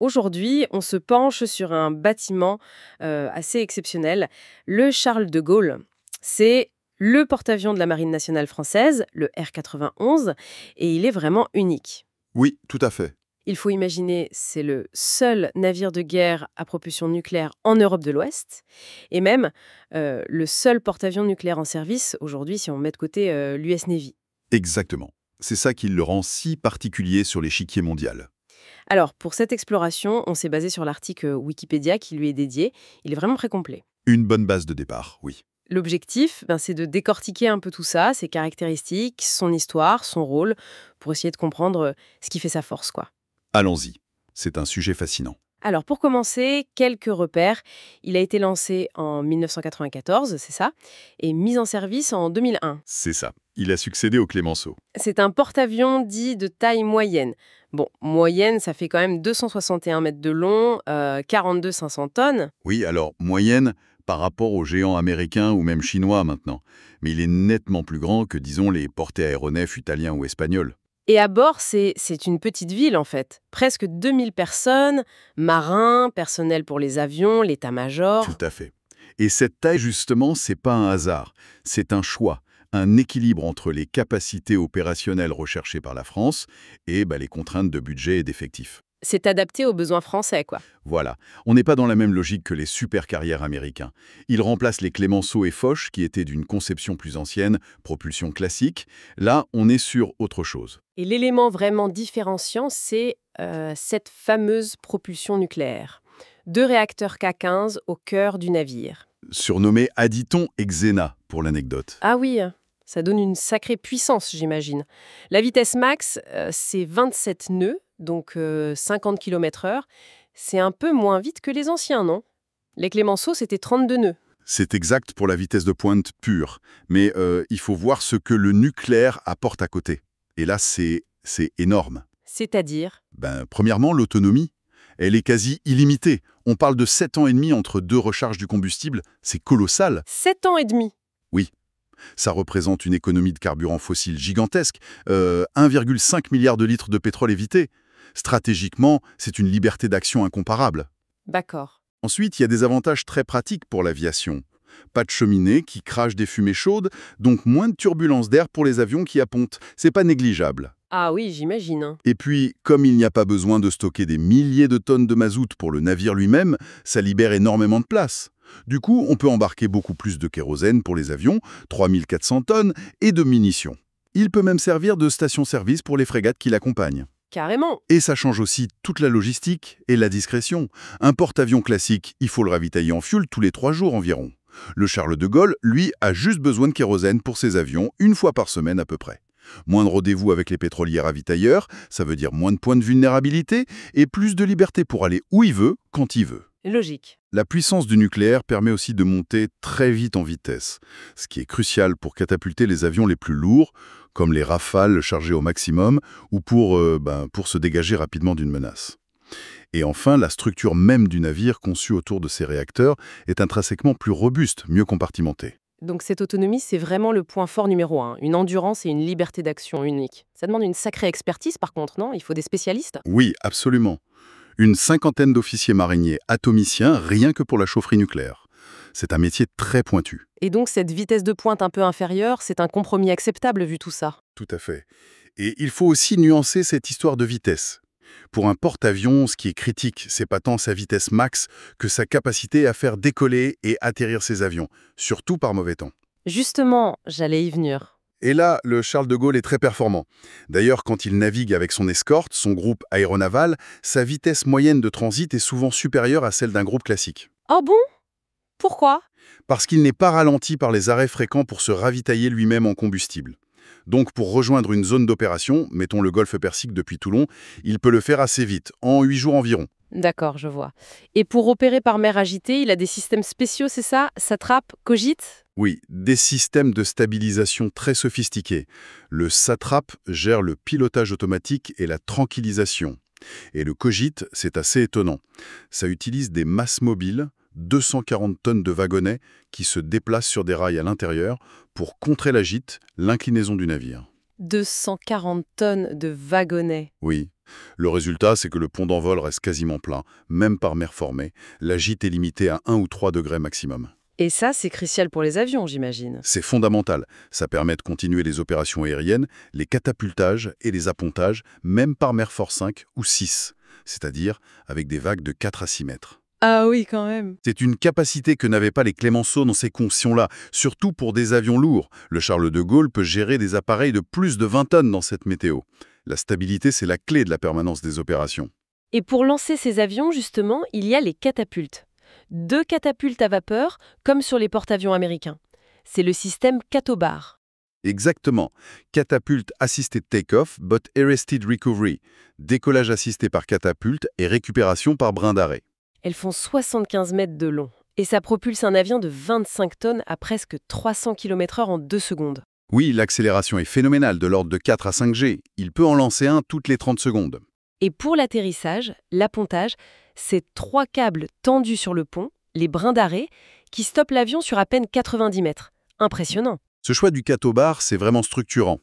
Aujourd'hui, on se penche sur un bâtiment assez exceptionnel, le Charles de Gaulle. C'est le porte-avions de la Marine nationale française, le R91, et il est vraiment unique. Oui, tout à fait. Il faut imaginer, c'est le seul navire de guerre à propulsion nucléaire en Europe de l'Ouest, et même le seul porte-avions nucléaire en service aujourd'hui si on met de côté l'US Navy. Exactement. C'est ça qui le rend si particulier sur l'échiquier mondial. Alors, pour cette exploration, on s'est basé sur l'article Wikipédia qui lui est dédié. Il est vraiment très complet. Une bonne base de départ, oui. L'objectif, c'est de décortiquer un peu tout ça, ses caractéristiques, son histoire, son rôle, pour essayer de comprendre ce qui fait sa force, quoi. Allons-y. C'est un sujet fascinant. Alors, pour commencer, quelques repères. Il a été lancé en 1994, c'est ça, et mis en service en 2001. C'est ça. Il a succédé au Clémenceau. C'est un porte-avions dit de taille moyenne. Bon, moyenne, ça fait quand même 261 mètres de long, 42 500 tonnes. Oui, alors, moyenne par rapport aux géants américains ou même chinois maintenant. Mais il est nettement plus grand que, disons, les porte-aéronefs italiens ou espagnols. Et à bord, c'est une petite ville, en fait. Presque 2000 personnes, marins, personnel pour les avions, Tout l'état-major. à fait. Et cette taille, justement, c'est pas un hasard. C'est un choix, un équilibre entre les capacités opérationnelles recherchées par la France et les contraintes de budget et d'effectifs. C'est adapté aux besoins français, quoi. Voilà, on n'est pas dans la même logique que les supercarrières américains. Ils remplacent les Clémenceau et Foch, qui étaient d'une conception plus ancienne, propulsion classique. Là, on est sur autre chose. Et l'élément vraiment différenciant, c'est cette fameuse propulsion nucléaire. 2 réacteurs K15 au cœur du navire. Surnommé Aditon et Xena, pour l'anecdote. Ah oui, ça donne une sacrée puissance, j'imagine. La vitesse max, c'est 27 nœuds, donc 50 km/h. C'est un peu moins vite que les anciens, non? Les Clémenceau, c'était 32 nœuds. C'est exact pour la vitesse de pointe pure, mais il faut voir ce que le nucléaire apporte à côté. Et là, c'est énorme. C'est-à-dire? Premièrement, l'autonomie. Elle est quasi illimitée. On parle de 7 ans et demi entre deux recharges du combustible. C'est colossal. 7 ans et demi. Oui, ça représente une économie de carburant fossile gigantesque. 1,5 milliard de litres de pétrole évité. Stratégiquement, c'est une liberté d'action incomparable. D'accord. Ensuite, il y a des avantages très pratiques pour l'aviation. Pas de cheminée qui crache des fumées chaudes, donc moins de turbulences d'air pour les avions qui appontent. C'est pas négligeable. Ah oui, j'imagine, hein. Et puis, comme il n'y a pas besoin de stocker des milliers de tonnes de mazout pour le navire lui-même, ça libère énormément de place. Du coup, on peut embarquer beaucoup plus de kérosène pour les avions, 3400 tonnes, et de munitions. Il peut même servir de station-service pour les frégates qui l'accompagnent. Carrément. Et ça change aussi toute la logistique et la discrétion. Un porte-avions classique, il faut le ravitailler en fuel tous les 3 jours environ. Le Charles de Gaulle, lui, a juste besoin de kérosène pour ses avions, une fois par semaine à peu près. Moins de rendez-vous avec les pétroliers ravitailleurs, ça veut dire moins de points de vulnérabilité, et plus de liberté pour aller où il veut, quand il veut. Logique. La puissance du nucléaire permet aussi de monter très vite en vitesse, ce qui est crucial pour catapulter les avions les plus lourds, comme les Rafales chargés au maximum, ou pour se dégager rapidement d'une menace. Et enfin, la structure même du navire conçue autour de ces réacteurs est intrinsèquement plus robuste, mieux compartimentée. Donc cette autonomie, c'est vraiment le point fort numéro 1. Une endurance et une liberté d'action unique. Ça demande une sacrée expertise par contre, non? Il faut des spécialistes? Oui, absolument. Une cinquantaine d'officiers mariniers atomiciens rien que pour la chaufferie nucléaire. C'est un métier très pointu. Et donc cette vitesse de pointe un peu inférieure, c'est un compromis acceptable vu tout ça. Tout à fait. Et il faut aussi nuancer cette histoire de vitesse. Pour un porte-avions, ce qui est critique, c'est pas tant sa vitesse max que sa capacité à faire décoller et atterrir ses avions, surtout par mauvais temps. Justement, j'allais y venir. Et là, le Charles de Gaulle est très performant. D'ailleurs, quand il navigue avec son escorte, son groupe aéronaval, sa vitesse moyenne de transit est souvent supérieure à celle d'un groupe classique. Oh bon? Pourquoi? Parce qu'il n'est pas ralenti par les arrêts fréquents pour se ravitailler lui-même en combustible. Donc pour rejoindre une zone d'opération, mettons le golfe Persique depuis Toulon, il peut le faire assez vite, en 8 jours environ. D'accord, je vois. Et pour opérer par mer agitée, il a des systèmes spéciaux, c'est ça? Satrape, cogite? Oui, des systèmes de stabilisation très sophistiqués. Le SATRAP gère le pilotage automatique et la tranquillisation. Et le COGIT, c'est assez étonnant. Ça utilise des masses mobiles, 240 tonnes de wagonnets, qui se déplacent sur des rails à l'intérieur pour contrer l'agite, l'inclinaison du navire. 240 tonnes de wagonnets. Oui. Le résultat, c'est que le pont d'envol reste quasiment plein, même par mer formée. La gîte est limitée à 1 ou 3 degrés maximum. Et ça, c'est crucial pour les avions, j'imagine. C'est fondamental. Ça permet de continuer les opérations aériennes, les catapultages et les appontages, même par mer fort 5 ou 6, c'est-à-dire avec des vagues de 4 à 6 mètres. Ah oui, quand même. C'est une capacité que n'avaient pas les Clemenceau dans ces conditions-là, surtout pour des avions lourds. Le Charles de Gaulle peut gérer des appareils de plus de 20 tonnes dans cette météo. La stabilité, c'est la clé de la permanence des opérations. Et pour lancer ces avions, justement, il y a les catapultes. 2 catapultes à vapeur, comme sur les porte-avions américains. C'est le système Catobar. Exactement. Catapulte Assisted Takeoff, but Arrested Recovery. Décollage assisté par catapulte et récupération par brin d'arrêt. Elles font 75 mètres de long. Et ça propulse un avion de 25 tonnes à presque 300 km/h en 2 secondes. Oui, l'accélération est phénoménale, de l'ordre de 4 à 5 G. Il peut en lancer un toutes les 30 secondes. Et pour l'atterrissage, l'appontage, c'est 3 câbles tendus sur le pont, les brins d'arrêt, qui stoppent l'avion sur à peine 90 mètres. Impressionnant. Ce choix du catobar, c'est vraiment structurant.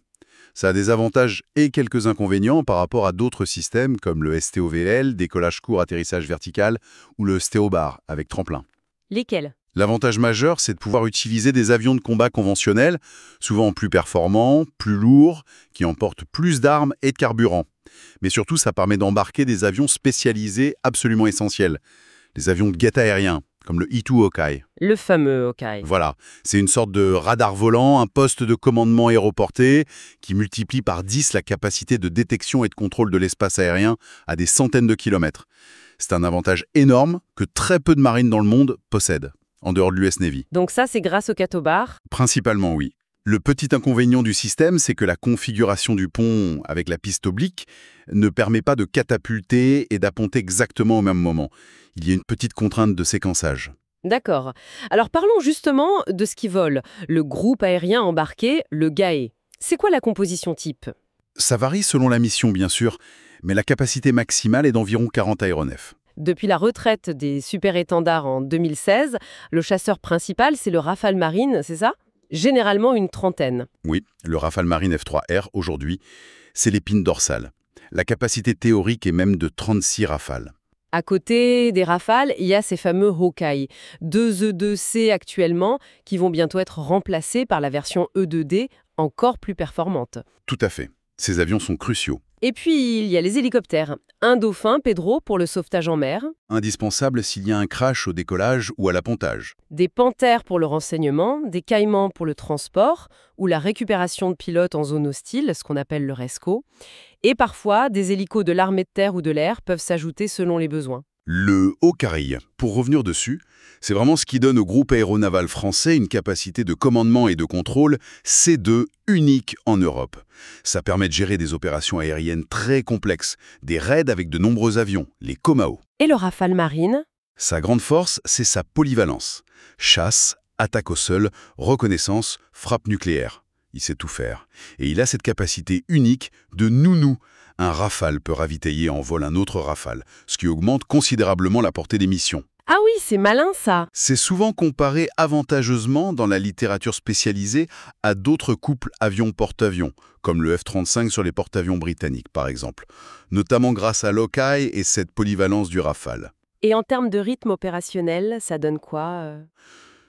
Ça a des avantages et quelques inconvénients par rapport à d'autres systèmes comme le STOVL, décollage court, atterrissage vertical, ou le STOBAR, avec tremplin. Lesquels? L'avantage majeur, c'est de pouvoir utiliser des avions de combat conventionnels, souvent plus performants, plus lourds, qui emportent plus d'armes et de carburant. Mais surtout, ça permet d'embarquer des avions spécialisés absolument essentiels. Des avions de guet aérien, comme le E-2 Hawkeye. Le fameux Hawkeye. Voilà, c'est une sorte de radar volant, un poste de commandement aéroporté qui multiplie par 10 la capacité de détection et de contrôle de l'espace aérien à des centaines de kilomètres. C'est un avantage énorme que très peu de marines dans le monde possèdent, en dehors de l'US Navy. Donc ça, c'est grâce au Catobar. Principalement, oui. Le petit inconvénient du système, c'est que la configuration du pont avec la piste oblique ne permet pas de catapulter et d'apponter exactement au même moment. Il y a une petite contrainte de séquençage. D'accord. Alors parlons justement de ce qui vole. Le groupe aérien embarqué, le GAE. C'est quoi la composition type? Ça varie selon la mission, bien sûr, mais la capacité maximale est d'environ 40 aéronefs. Depuis la retraite des super-étendards en 2016, le chasseur principal, c'est le Rafale Marine, c'est ça? Généralement une trentaine. Oui, le Rafale Marine F3R, aujourd'hui, c'est l'épine dorsale. La capacité théorique est même de 36 Rafales. À côté des Rafales, il y a ces fameux Hawkeye, 2 E2C actuellement, qui vont bientôt être remplacés par la version E2D, encore plus performante. Tout à fait. Ces avions sont cruciaux. Et puis, il y a les hélicoptères. Un Dauphin, Pedro, pour le sauvetage en mer. Indispensable s'il y a un crash au décollage ou à l'appontage. Des Panthères pour le renseignement, des Caïmans pour le transport ou la récupération de pilotes en zone hostile, ce qu'on appelle le RESCO. Et parfois, des hélicos de l'armée de terre ou de l'air peuvent s'ajouter selon les besoins. Le Hawkeye, pour revenir dessus, c'est vraiment ce qui donne au groupe aéronaval français une capacité de commandement et de contrôle C2 unique en Europe. Ça permet de gérer des opérations aériennes très complexes, des raids avec de nombreux avions, les Comao. Et le Rafale Marine? Sa grande force, c'est sa polyvalence. Chasse, attaque au sol, reconnaissance, frappe nucléaire. Il sait tout faire. Et il a cette capacité unique de nounou. Un Rafale peut ravitailler en vol un autre Rafale, ce qui augmente considérablement la portée des missions. Ah oui, c'est malin ça! C'est souvent comparé avantageusement dans la littérature spécialisée à d'autres couples avions-porte-avions, comme le F-35 sur les porte-avions britanniques par exemple, notamment grâce à l'Hawkeye et cette polyvalence du Rafale. Et en termes de rythme opérationnel, ça donne quoi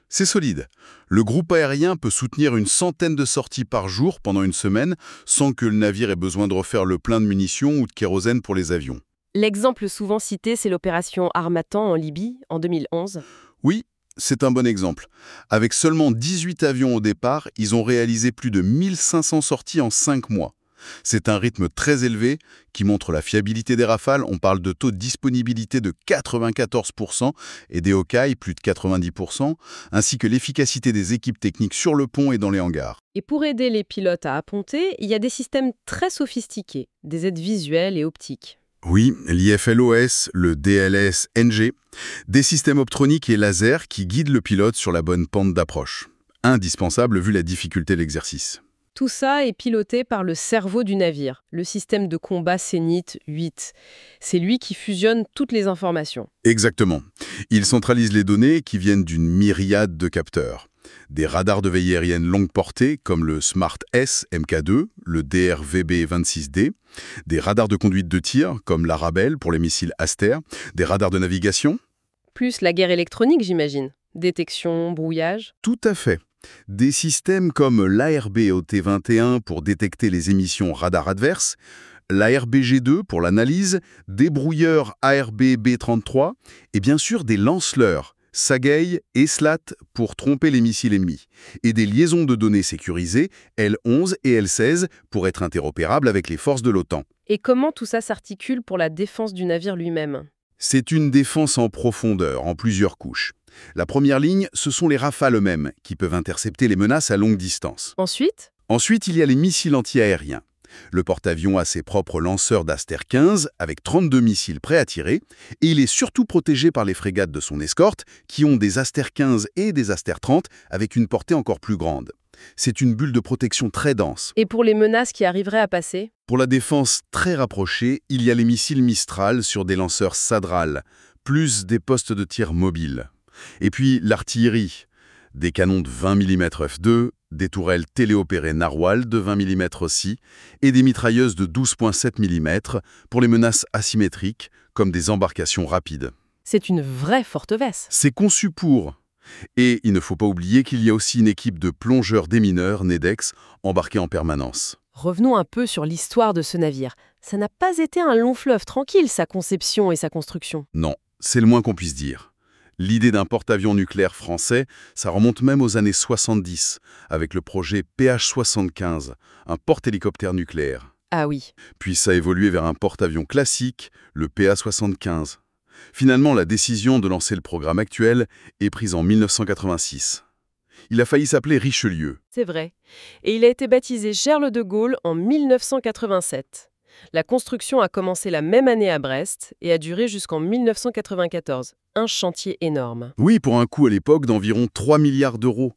C'est solide. Le groupe aérien peut soutenir une centaine de sorties par jour pendant une semaine sans que le navire ait besoin de refaire le plein de munitions ou de kérosène pour les avions. L'exemple souvent cité, c'est l'opération Harmattan en Libye, en 2011. Oui, c'est un bon exemple. Avec seulement 18 avions au départ, ils ont réalisé plus de 1500 sorties en 5 mois. C'est un rythme très élevé qui montre la fiabilité des Rafales. On parle de taux de disponibilité de 94% et des Hawkeye plus de 90%, ainsi que l'efficacité des équipes techniques sur le pont et dans les hangars. Et pour aider les pilotes à apponter, il y a des systèmes très sophistiqués, des aides visuelles et optiques. Oui, l'IFLOS, le DLS-NG, des systèmes optroniques et laser qui guident le pilote sur la bonne pente d'approche. Indispensable vu la difficulté de l'exercice. Tout ça est piloté par le cerveau du navire, le système de combat Zenith 8. C'est lui qui fusionne toutes les informations. Exactement. Il centralise les données qui viennent d'une myriade de capteurs. Des radars de veille aérienne longue portée, comme le Smart S Mk2, le DRVB-26D, des radars de conduite de tir, comme l'Arabelle pour les missiles Aster, des radars de navigation. Plus la guerre électronique, j'imagine. Détection, brouillage. Tout à fait. Des systèmes comme l'ARB-OT21 pour détecter les émissions radar adverses, l'ARBG2 pour l'analyse, des brouilleurs ARB-B33 et bien sûr des lanceleurs, Sagaï et SLAT pour tromper les missiles ennemis, et des liaisons de données sécurisées, L11 et L16 pour être interopérables avec les forces de l'OTAN. Et comment tout ça s'articule pour la défense du navire lui-même? C'est une défense en profondeur, en plusieurs couches. La première ligne, ce sont les Rafales eux-mêmes, qui peuvent intercepter les menaces à longue distance. Ensuite, Il y a les missiles anti-aériens. Le porte-avions a ses propres lanceurs d'Aster 15 avec 32 missiles prêts à tirer, et il est surtout protégé par les frégates de son escorte qui ont des Aster 15 et des Aster 30 avec une portée encore plus grande. C'est une bulle de protection très dense. et pour les menaces qui arriveraient à passer? Pour la défense très rapprochée, il y a les missiles Mistral sur des lanceurs Sadral, plus des postes de tir mobiles. Et puis l'artillerie, des canons de 20 mm F2, des tourelles téléopérées Narwhal de 20 mm aussi, et des mitrailleuses de 12,7 mm pour les menaces asymétriques, comme des embarcations rapides. C'est une vraie forteresse. C'est conçu pour. Et il ne faut pas oublier qu'il y a aussi une équipe de plongeurs démineurs, NEDEX, embarqués en permanence. Revenons un peu sur l'histoire de ce navire. Ça n'a pas été un long fleuve tranquille, sa conception et sa construction. Non, c'est le moins qu'on puisse dire. L'idée d'un porte-avions nucléaire français, ça remonte même aux années 70, avec le projet PH-75, un porte-hélicoptère nucléaire. Ah oui. Puis ça a évolué vers un porte-avions classique, le PA-75. Finalement, la décision de lancer le programme actuel est prise en 1986. Il a failli s'appeler Richelieu. C'est vrai. Et il a été baptisé Charles de Gaulle en 1987. La construction a commencé la même année à Brest et a duré jusqu'en 1994. Un chantier énorme. Oui, pour un coût à l'époque d'environ 3 milliards d'euros.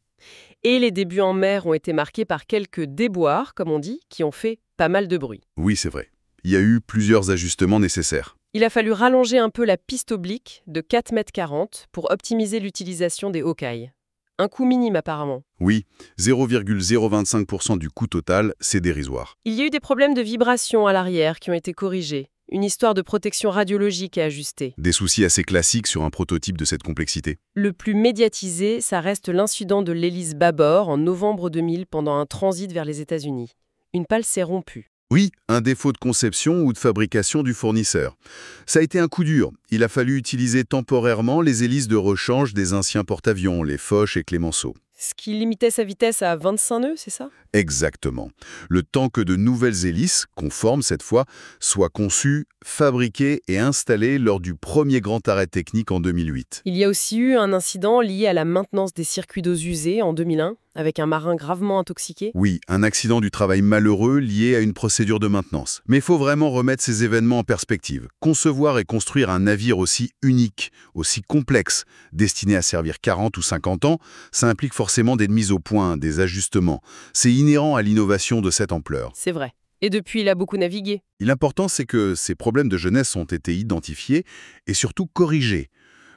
Et les débuts en mer ont été marqués par quelques déboires, comme on dit, qui ont fait pas mal de bruit. Oui, c'est vrai. Il y a eu plusieurs ajustements nécessaires. Il a fallu rallonger un peu la piste oblique de 4,40 m pour optimiser l'utilisation des Hawkeye. Un coût minime apparemment. Oui, 0,025% du coût total, c'est dérisoire. Il y a eu des problèmes de vibration à l'arrière qui ont été corrigés. Une histoire de protection radiologique à ajuster. Des soucis assez classiques sur un prototype de cette complexité. Le plus médiatisé, ça reste l'incident de l'hélice bâbord en novembre 2000 pendant un transit vers les États-Unis. Une pale s'est rompue. Oui, un défaut de conception ou de fabrication du fournisseur. Ça a été un coup dur. Il a fallu utiliser temporairement les hélices de rechange des anciens porte-avions, les Foch et Clemenceau. Ce qui limitait sa vitesse à 25 nœuds, c'est ça? Exactement. Le temps que de nouvelles hélices, conformes cette fois, soient conçues, fabriquées et installées lors du premier grand arrêt technique en 2008. Il y a aussi eu un incident lié à la maintenance des circuits d'eau usés en 2001, avec un marin gravement intoxiqué. Oui, un accident du travail malheureux lié à une procédure de maintenance. Mais il faut vraiment remettre ces événements en perspective. Concevoir et construire un navire aussi unique, aussi complexe, destiné à servir 40 ou 50 ans, ça implique forcément des mises au point, des ajustements. C'est inhérent à l'innovation de cette ampleur. C'est vrai. Et depuis, il a beaucoup navigué. L'important, c'est que ces problèmes de jeunesse ont été identifiés et surtout corrigés.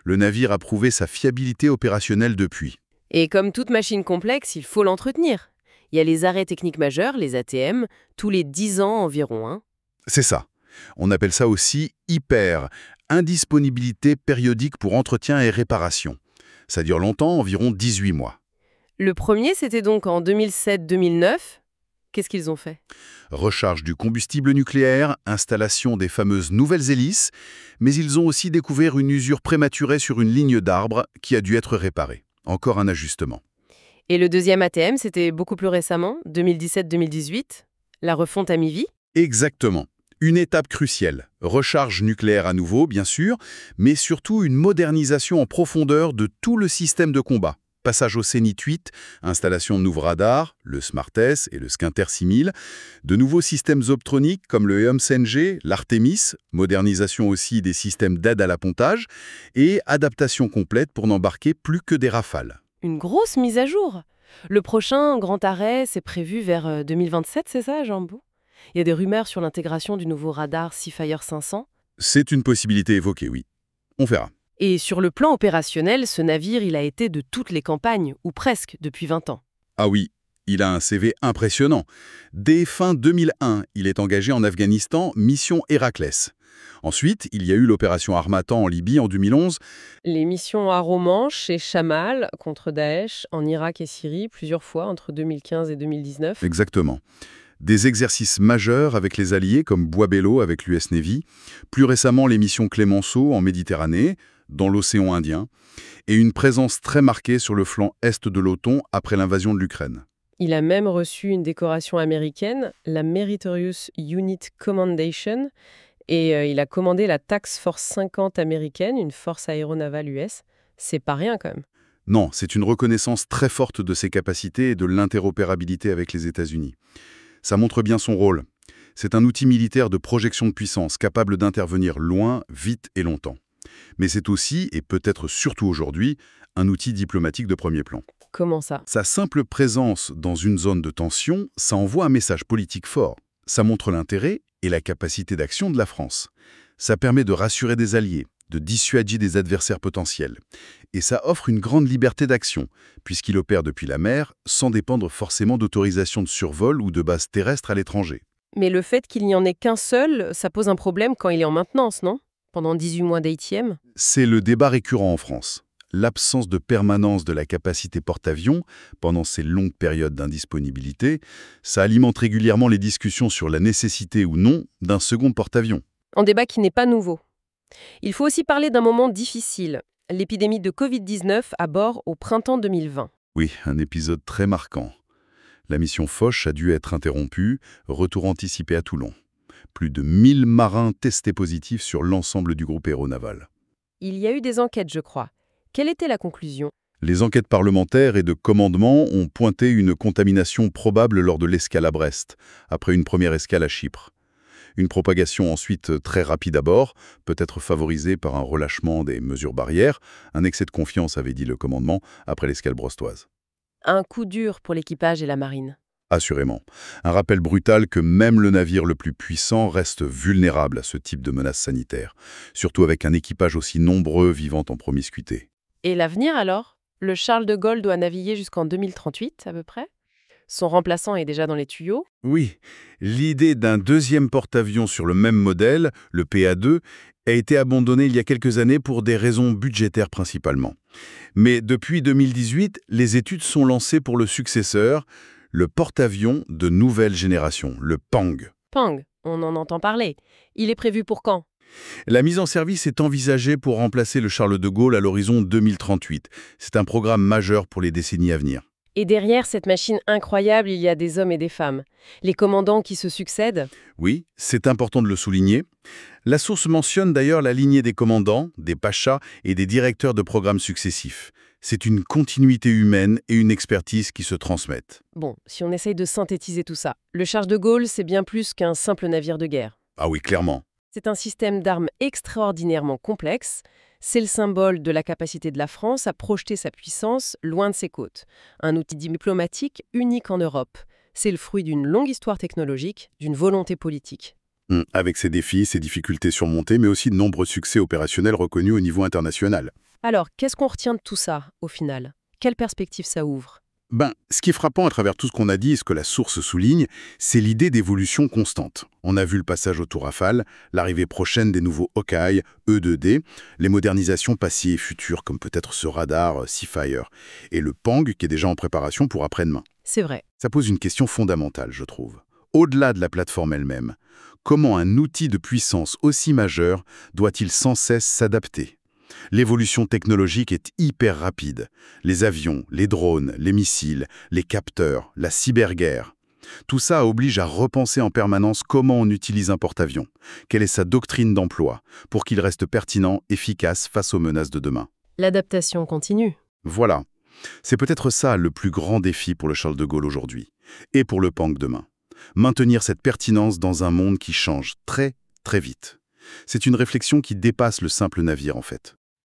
Le navire a prouvé sa fiabilité opérationnelle depuis. Et comme toute machine complexe, il faut l'entretenir. Il y a les arrêts techniques majeurs, les ATM, tous les 10 ans environ. Hein. C'est ça. On appelle ça aussi hyper, indisponibilité périodique pour entretien et réparation. Ça dure longtemps, environ 18 mois. Le premier, c'était donc en 2007-2009. Qu'est-ce qu'ils ont fait? Recharge du combustible nucléaire, installation des fameuses nouvelles hélices, mais ils ont aussi découvert une usure prématurée sur une ligne d'arbre qui a dû être réparée. Encore un ajustement. Et le deuxième ATM, c'était beaucoup plus récemment, 2017-2018, la refonte à mi-vie? Exactement. Une étape cruciale. Recharge nucléaire à nouveau, bien sûr, mais surtout une modernisation en profondeur de tout le système de combat. Passage au Zénith 8, installation de nouveaux radars, le Smart S et le Skinter 6000, de nouveaux systèmes optroniques comme le EOMS-NG, l'Artemis, modernisation aussi des systèmes d'aide à l'appontage, et adaptation complète pour n'embarquer plus que des Rafales. Une grosse mise à jour. Le prochain grand arrêt, c'est prévu vers 2027, c'est ça, Jean-Bou? Il y a des rumeurs sur l'intégration du nouveau radar Seafire 500. C'est une possibilité évoquée, oui. On verra. Et sur le plan opérationnel, ce navire, il a été de toutes les campagnes, ou presque, depuis 20 ans. Ah oui, il a un CV impressionnant. Dès fin 2001, il est engagé en Afghanistan, mission Héraclès. Ensuite, il y a eu l'opération Harmattan en Libye en 2011. Les missions à Romanche et Chamal contre Daesh en Irak et Syrie plusieurs fois entre 2015 et 2019. Exactement. Des exercices majeurs avec les alliés comme Bois-Bello avec l'US Navy, plus récemment les missions Clémenceau en Méditerranée, dans l'océan Indien, et une présence très marquée sur le flanc est de l'OTAN après l'invasion de l'Ukraine. Il a même reçu une décoration américaine, la Meritorious Unit Commendation, et il a commandé la Task Force 50 américaine, une force aéronavale US. C'est pas rien quand même. Non, c'est une reconnaissance très forte de ses capacités et de l'interopérabilité avec les États-Unis. Ça montre bien son rôle. C'est un outil militaire de projection de puissance, capable d'intervenir loin, vite et longtemps. Mais c'est aussi, et peut-être surtout aujourd'hui, un outil diplomatique de premier plan. Comment ça? Sa simple présence dans une zone de tension, ça envoie un message politique fort. Ça montre l'intérêt et la capacité d'action de la France. Ça permet de rassurer des alliés, de dissuader des adversaires potentiels. Et ça offre une grande liberté d'action, puisqu'il opère depuis la mer, sans dépendre forcément d'autorisation de survol ou de base terrestre à l'étranger. Mais le fait qu'il n'y en ait qu'un seul, ça pose un problème quand il est en maintenance, non? Pendant 18 mois d'ATM? C'est le débat récurrent en France. L'absence de permanence de la capacité porte-avions pendant ces longues périodes d'indisponibilité, ça alimente régulièrement les discussions sur la nécessité ou non d'un second porte-avions. Un débat qui n'est pas nouveau. Il faut aussi parler d'un moment difficile, l'épidémie de Covid-19 à bord au printemps 2020. Oui, un épisode très marquant. La mission Foch a dû être interrompue, retour anticipé à Toulon. Plus de 1000 marins testés positifs sur l'ensemble du groupe aéronaval. Il y a eu des enquêtes, je crois. Quelle était la conclusion? Les enquêtes parlementaires et de commandement ont pointé une contamination probable lors de l'escale à Brest, après une première escale à Chypre. Une propagation ensuite très rapide à bord, peut-être favorisée par un relâchement des mesures barrières, un excès de confiance avait dit le commandement après l'escale brestoise. Un coup dur pour l'équipage et la marine. Assurément. Un rappel brutal que même le navire le plus puissant reste vulnérable à ce type de menaces sanitaires, surtout avec un équipage aussi nombreux vivant en promiscuité. Et l'avenir alors? Le Charles de Gaulle doit naviguer jusqu'en 2038 à peu près. Son remplaçant est déjà dans les tuyaux. Oui, l'idée d'un deuxième porte-avions sur le même modèle, le PA2, a été abandonnée il y a quelques années pour des raisons budgétaires principalement. Mais depuis 2018, les études sont lancées pour le successeur, le porte-avions de nouvelle génération, le PANG. Pang, on en entend parler. Il est prévu pour quand? La mise en service est envisagée pour remplacer le Charles de Gaulle à l'horizon 2038. C'est un programme majeur pour les décennies à venir. Et derrière cette machine incroyable, il y a des hommes et des femmes. Les commandants qui se succèdent. Oui, c'est important de le souligner. La source mentionne d'ailleurs la lignée des commandants, des pachas et des directeurs de programmes successifs. C'est une continuité humaine et une expertise qui se transmettent. Bon, si on essaye de synthétiser tout ça, le Charles de Gaulle, c'est bien plus qu'un simple navire de guerre. Ah oui, clairement. C'est un système d'armes extraordinairement complexe. C'est le symbole de la capacité de la France à projeter sa puissance loin de ses côtes. Un outil diplomatique unique en Europe. C'est le fruit d'une longue histoire technologique, d'une volonté politique. Avec ses défis, ses difficultés surmontées, mais aussi de nombreux succès opérationnels reconnus au niveau international. Alors, qu'est-ce qu'on retient de tout ça, au final? Quelle perspective ça ouvre? Ce qui est frappant à travers tout ce qu'on a dit et ce que la source souligne, c'est l'idée d'évolution constante. On a vu le passage au tour Rafale, l'arrivée prochaine des nouveaux Hawkeye, E-2D, les modernisations passées et futures comme peut-être ce radar Seafire, et le PANG qui est déjà en préparation pour après-demain. C'est vrai. Ça pose une question fondamentale, je trouve. Au-delà de la plateforme elle-même, comment un outil de puissance aussi majeur doit-il sans cesse s'adapter ? L'évolution technologique est hyper rapide. Les avions, les drones, les missiles, les capteurs, la cyberguerre. Tout ça oblige à repenser en permanence comment on utilise un porte-avions. Quelle est sa doctrine d'emploi pour qu'il reste pertinent, efficace face aux menaces de demain. L'adaptation continue. Voilà. C'est peut-être ça le plus grand défi pour le Charles de Gaulle aujourd'hui. Et pour le PANG demain. Maintenir cette pertinence dans un monde qui change très, très vite. C'est une réflexion qui dépasse le simple navire en fait.